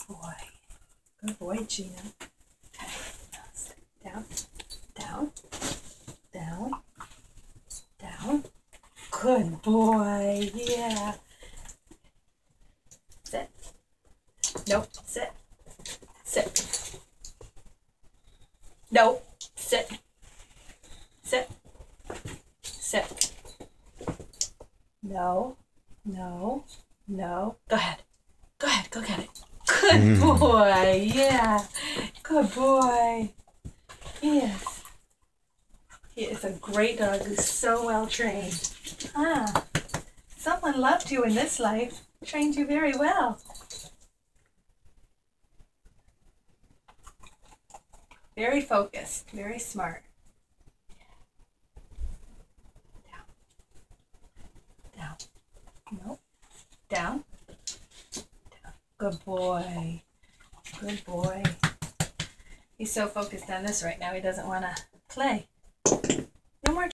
boy. Good boy, Gina. Okay. Down, down, down, down. Good boy. Yeah. Sit. Nope. Sit. Sit. Nope. Sit. Sit. Sit. No. No. No. Go ahead. Go ahead. Go get it. Good boy. Yeah. Good boy. Yes. He is a great dog who's so well trained. Ah. Someone loved you in this life. Trained you very well. Very focused. Very smart. Down. Nope. Down. Down. Good boy. Good boy. He's so focused on this right now, he doesn't want to play. No more